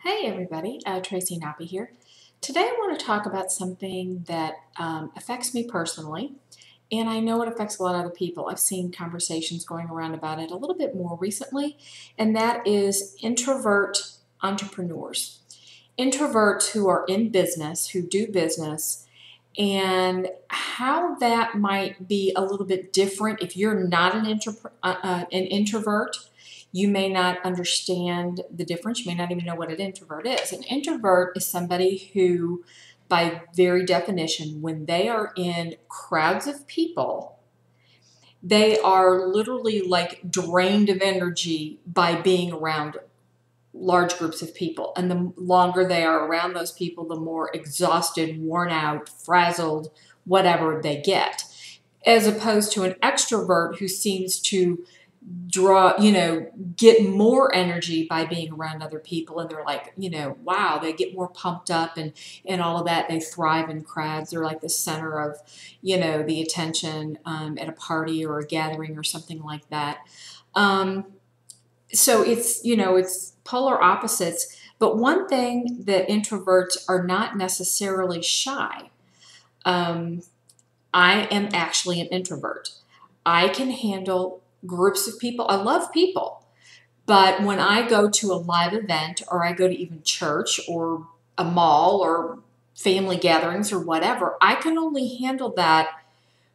Hey everybody, Traci Knoppe here. Today I want to talk about something that affects me personally, and I know it affects a lot of other people. I've seen conversations going around about it a little bit more recently, and that is introvert entrepreneurs. Introverts who are in business, who do business, and how that might be a little bit different if you're not an introvert. You may not understand the difference. You may not even know what an introvert is. An introvert is somebody who, by very definition, when they are in crowds of people, they are literally like drained of energy by being around large groups of people. And the longer they are around those people, the more exhausted, worn out, frazzled, whatever they get. As opposed to an extrovert who seems to get more energy by being around other people. And they're like, wow, they get more pumped up and all of that. They thrive in crowds. They're like the center of, the attention at a party or a gathering or something like that. So it's polar opposites. But one thing that introverts are not necessarily shy. I am actually an introvert. I can handle groups of people. I love people. But when I go to a live event or I go to even church or a mall or family gatherings or whatever, I can only handle that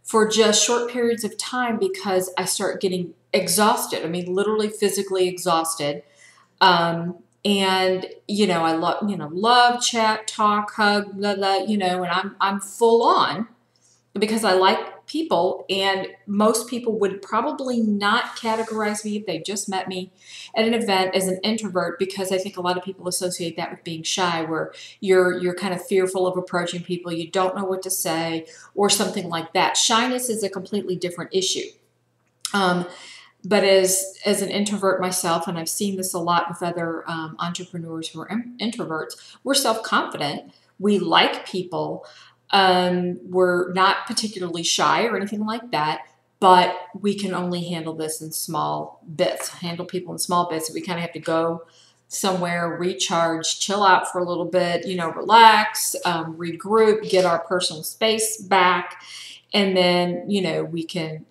for just short periods of time because I start getting exhausted. I mean, literally physically exhausted. And I love chat, talk, hug, blah, blah, and I'm full on because I like people, and most people would probably not categorize me if they just met me at an event as an introvert, because I think a lot of people associate that with being shy, where you're kind of fearful of approaching people, you don't know what to say, or something like that. Shyness is a completely different issue. But as an introvert myself, and I've seen this a lot with other entrepreneurs who are introverts, we're self-confident, we like people, we're not particularly shy or anything like that, but we can only handle this in small bits, handle people in small bits. We kind of have to go somewhere, recharge, chill out for a little bit, relax, regroup, get our personal space back. And then, we can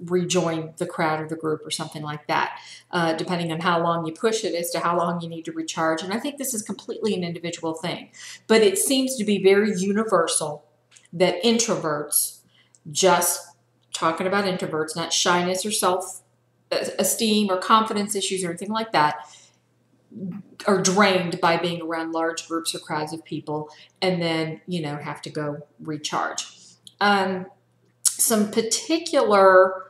rejoin the crowd or the group or something like that, depending on how long you push it as to how long you need to recharge. And I think this is completely an individual thing. But it seems to be very universal that introverts, just talking about introverts, not shyness or self-esteem or confidence issues or anything like that, are drained by being around large groups or crowds of people, and then, have to go recharge. Some particular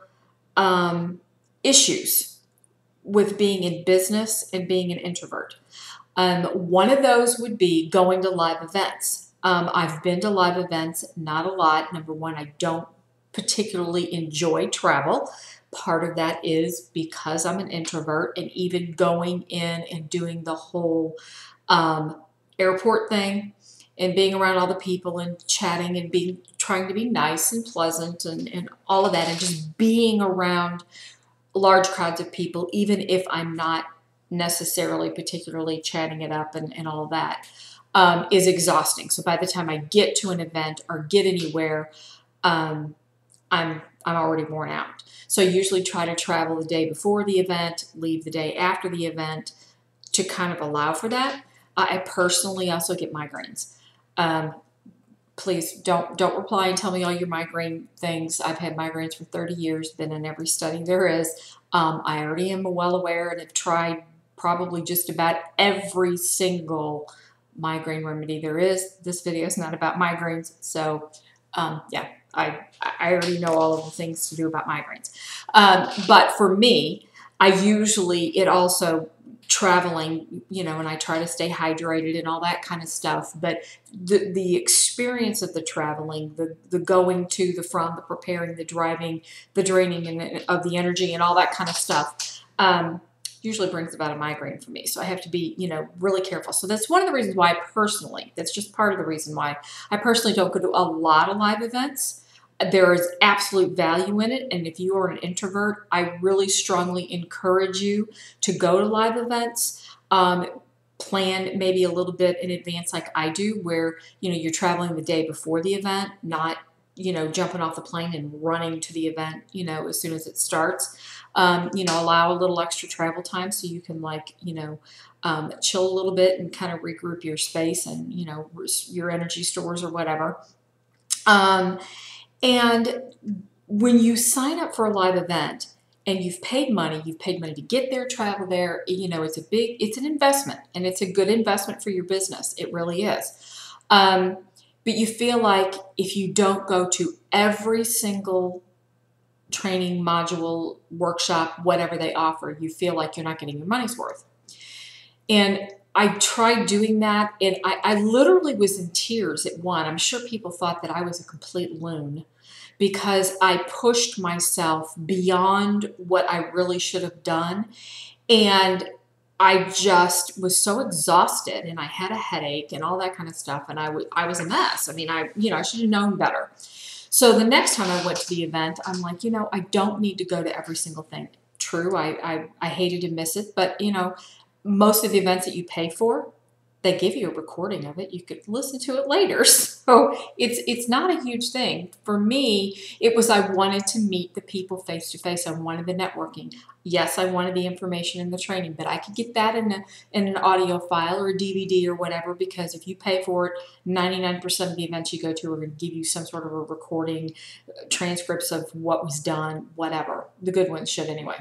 issues with being in business and being an introvert. One of those would be going to live events. I've been to live events, not a lot. Number one, I don't particularly enjoy travel. Part of that is because I'm an introvert, and even going in and doing the whole airport thing and being around all the people and chatting and trying to be nice and pleasant and all of that, and just being around large crowds of people, even if I'm not necessarily particularly chatting it up and all of that, is exhausting. So by the time I get to an event or get anywhere, I'm already worn out. So I usually try to travel the day before the event, leave the day after the event, to kind of allow for that. I personally also get migraines. Please don't reply and tell me all your migraine things. I've had migraines for 30 years, been in every study there is. I already am well aware and have tried probably just about every single migraine remedy there is. This video is not about migraines, so yeah, I already know all of the things to do about migraines. But for me, it also traveling, and I try to stay hydrated and all that kind of stuff. But the experience of the traveling, the going to, the from, the preparing, the driving, the draining of the energy and all that kind of stuff, usually brings about a migraine for me. So I have to be, really careful. So that's one of the reasons why that's just part of the reason why I personally don't go to a lot of live events. There is absolute value in it, and if you are an introvert, I really strongly encourage you to go to live events. plan maybe a little bit in advance like I do, where, you're traveling the day before the event, not, jumping off the plane and running to the event, as soon as it starts. Allow a little extra travel time so you can chill a little bit and kind of regroup your space and, your energy stores or whatever. And when you sign up for a live event and you've paid money to get there, travel there, it's an investment, and it's a good investment for your business. It really is. But you feel like if you don't go to every single training module, workshop, whatever they offer, you feel like you're not getting your money's worth. And I tried doing that, and I literally was in tears at one. I'm sure people thought that I was a complete loon because I pushed myself beyond what I really should have done. And I just was so exhausted, and I had a headache and all that kind of stuff. And I was a mess. I mean, I should have known better. So the next time I went to the event, I'm like, I don't need to go to every single thing. True, I hated to miss it, but most of the events that you pay for, they give you a recording of it. You could listen to it later. So it's not a huge thing. For me, it was I wanted to meet the people face to face. I wanted the networking. Yes, I wanted the information and the training, but I could get that in an audio file or a DVD or whatever, because if you pay for it, 99% of the events you go to are going to give you some sort of a recording, transcripts of what was done, whatever. The good ones should anyway.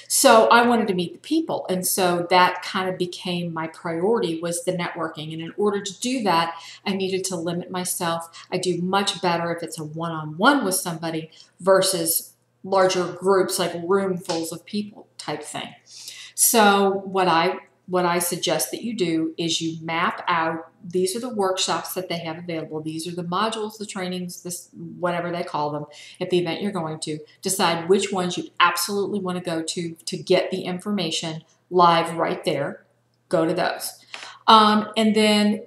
So I wanted to meet the people. And so that kind of became my priority, was the networking. And in order to do that, I needed to limit myself. I do much better if it's a one-on-one with somebody versus larger groups, like roomfuls of people type thing. So what I suggest that you do is you map out, these are the workshops that they have available. These are the modules, the trainings, this, whatever they call them at the event you're going to. Decide which ones you absolutely want to go to get the information live right there. Go to those. And then,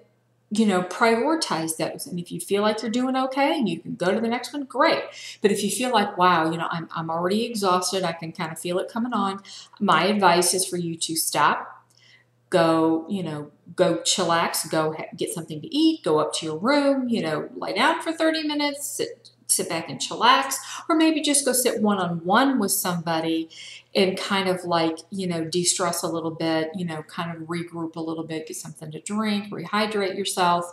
prioritize those. And if you feel like you're doing okay and you can go to the next one, great. But if you feel like, wow, I'm already exhausted, I can kind of feel it coming on, my advice is for you to stop. Go chillax, go get something to eat, go up to your room, lay down for 30 minutes, sit back and chillax, or maybe just go sit one-on-one with somebody and kind of de-stress a little bit, kind of regroup a little bit, get something to drink, rehydrate yourself,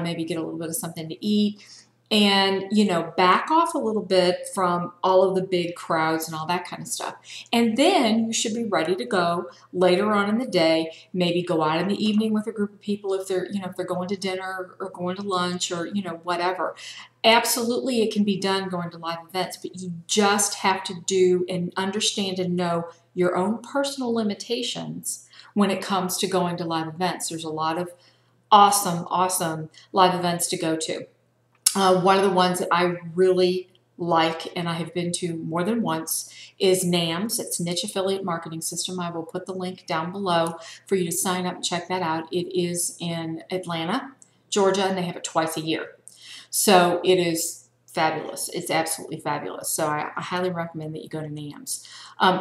maybe get a little bit of something to eat. And, back off a little bit from all of the big crowds and all that kind of stuff. And then you should be ready to go later on in the day, maybe go out in the evening with a group of people if they're, if they're going to dinner or going to lunch or, whatever. Absolutely, it can be done going to live events, but you just have to do and understand and know your own personal limitations when it comes to going to live events. There's a lot of awesome live events to go to. One of the ones that I really like and I have been to more than once is NAMS. It's Niche Affiliate Marketing System. I will put the link down below for you to sign up and check that out. It is in Atlanta, Georgia, and they have it twice a year. So it is fabulous. It's absolutely fabulous. So I highly recommend that you go to NAMS.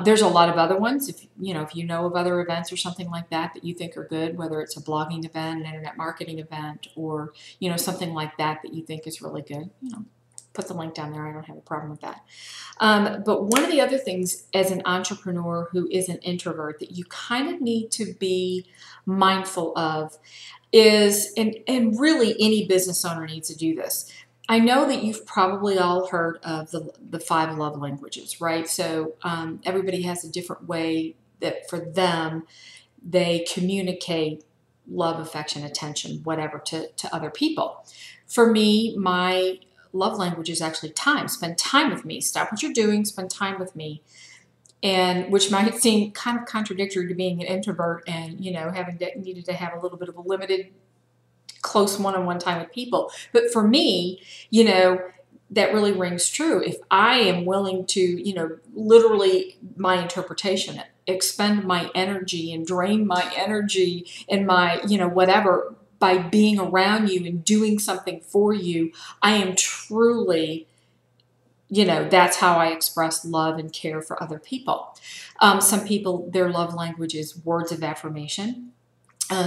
There's a lot of other ones. If you know of other events or something like that you think are good, whether it's a blogging event, an internet marketing event, or something like that you think is really good, put the link down there. I don't have a problem with that. But one of the other things as an entrepreneur who is an introvert that you kind of need to be mindful of is, and really any business owner needs to do this. I know that you've probably all heard of the 5 love languages, right? So everybody has a different way that for them, they communicate love, affection, attention, whatever to other people. For me, my love language is actually time. Spend time with me. Stop what you're doing. Spend time with me. And which might seem kind of contradictory to being an introvert and, having needed to have a little bit of a limited close one-on-one time with people. But for me, that really rings true. If I am willing to, literally my interpretation, expend my energy and drain my energy and my, whatever, by being around you and doing something for you, I am truly that's how I express love and care for other people. Some people, their love language is words of affirmation.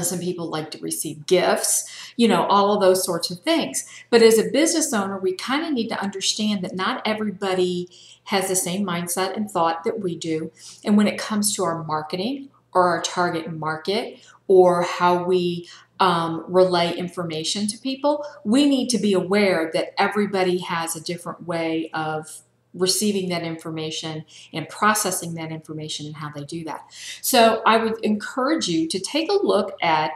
Some people like to receive gifts, all of those sorts of things. But as a business owner, we kind of need to understand that not everybody has the same mindset and thought that we do. And when it comes to our marketing or our target market or how we relay information to people, we need to be aware that everybody has a different way of receiving that information and processing that information and how they do that. So I would encourage you to take a look at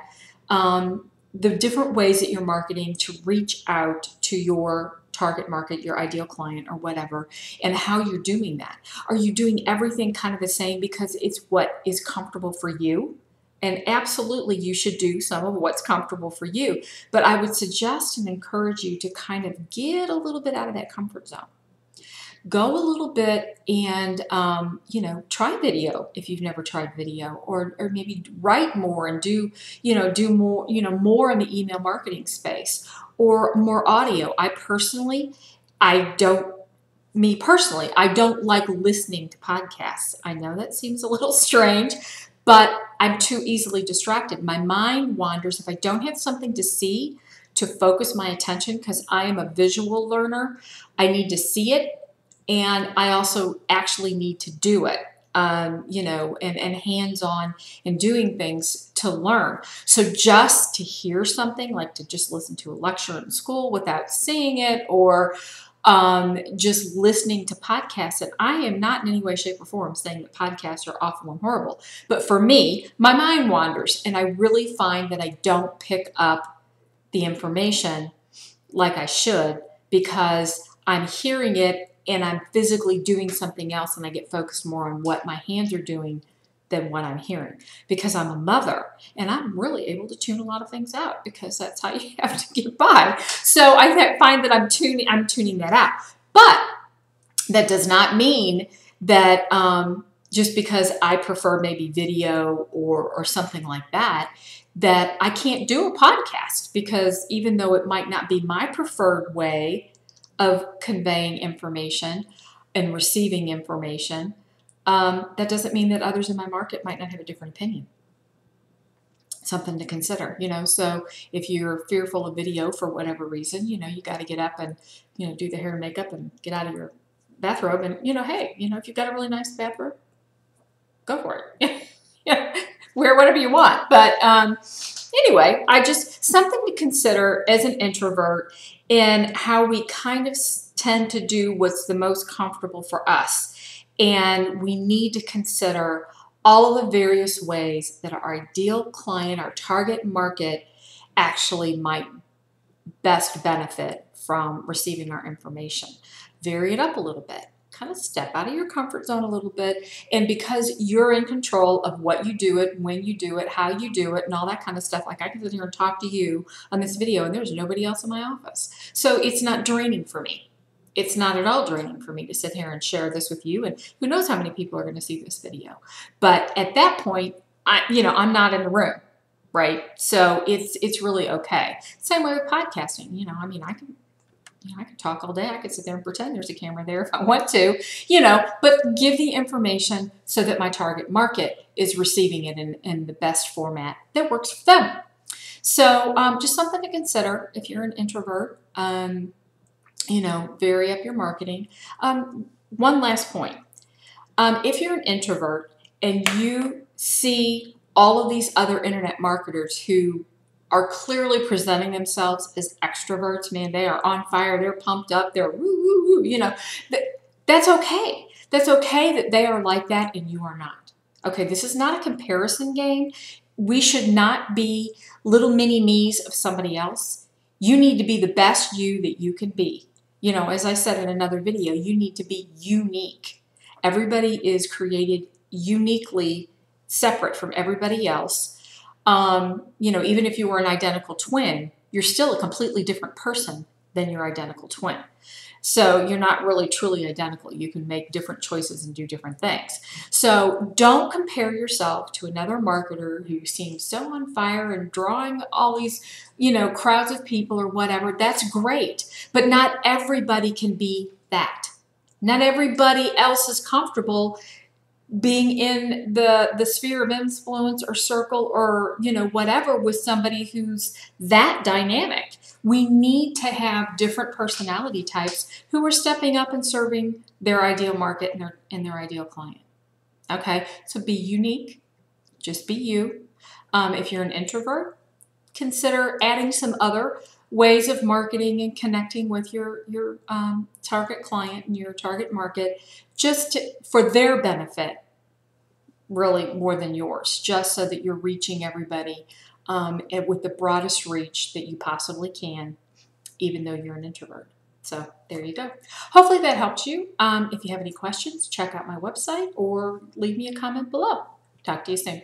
the different ways that you're marketing to reach out to your target market, your ideal client or whatever, and how you're doing that. Are you doing everything kind of the same because it's what is comfortable for you? And absolutely, you should do some of what's comfortable for you. But I would suggest and encourage you to kind of get a little bit out of that comfort zone. Go a little bit and, try video if you've never tried video, or maybe write more and do more, more in the email marketing space or more audio. I don't like listening to podcasts. I know that seems a little strange, but I'm too easily distracted. My mind wanders if I don't have something to see to focus my attention, because I am a visual learner. I need to see it. And I also actually need to do it, and hands-on and doing things to learn. So just to hear something, like to just listen to a lecture in school without seeing it, or just listening to podcasts, and I am not in any way, shape, or form saying that podcasts are awful and horrible. But for me, my mind wanders, and I really find that I don't pick up the information like I should, because I'm hearing it and I'm physically doing something else, and I get focused more on what my hands are doing than what I'm hearing, because I'm a mother and I'm really able to tune a lot of things out, because that's how you have to get by. So I find that I'm tuning that out. But that does not mean that just because I prefer maybe video or something like that, that I can't do a podcast, because even though it might not be my preferred way of conveying information and receiving information, that doesn't mean that others in my market might not have a different opinion. Something to consider, so if you're fearful of video for whatever reason, you got to get up and, do the hair and makeup and get out of your bathrobe and, hey, if you've got a really nice bathrobe, go for it. Wear whatever you want. But anyway, something to consider as an introvert, and how we kind of tend to do what's the most comfortable for us. And we need to consider all of the various ways that our ideal client, our target market, actually might best benefit from receiving our information. Vary it up a little bit. Kind of step out of your comfort zone a little bit. And because you're in control of what you do it, when you do it, how you do it, and all that kind of stuff, like I can sit here and talk to you on this video and there's nobody else in my office. So it's not draining for me. It's not at all draining for me to sit here and share this with you. And who knows how many people are going to see this video. But at that point, I'm not in the room, right? So it's really okay. Same way with podcasting. I could talk all day. I could sit there and pretend there's a camera there if I want to, but give the information so that my target market is receiving it in the best format that works for them. So just something to consider if you're an introvert, vary up your marketing. One last point. If you're an introvert and you see all of these other internet marketers who are clearly presenting themselves as extroverts, man, they are on fire, they're pumped up, they're woo, that's okay. That's okay that they are like that and you are not. Okay, this is not a comparison game. We should not be little mini me's of somebody else. You need to be the best you that you can be. As I said in another video, you need to be unique. Everybody is created uniquely separate from everybody else. Even if you were an identical twin, you're still a completely different person than your identical twin. So you're not really truly identical. You can make different choices and do different things. So don't compare yourself to another marketer who seems so on fire and drawing all these, crowds of people or whatever. That's great, but not everybody can be that. Not everybody else is comfortable being in the sphere of influence or circle or, whatever with somebody who's that dynamic. We need to have different personality types who are stepping up and serving their ideal market and their ideal client. Okay, so be unique, just be you. If you're an introvert, consider adding some other ways of marketing and connecting with your target client and your target market for their benefit, really more than yours, just so that you're reaching everybody and with the broadest reach that you possibly can, even though you're an introvert. So there you go. Hopefully that helped you. If you have any questions, check out my website or leave me a comment below. Talk to you soon.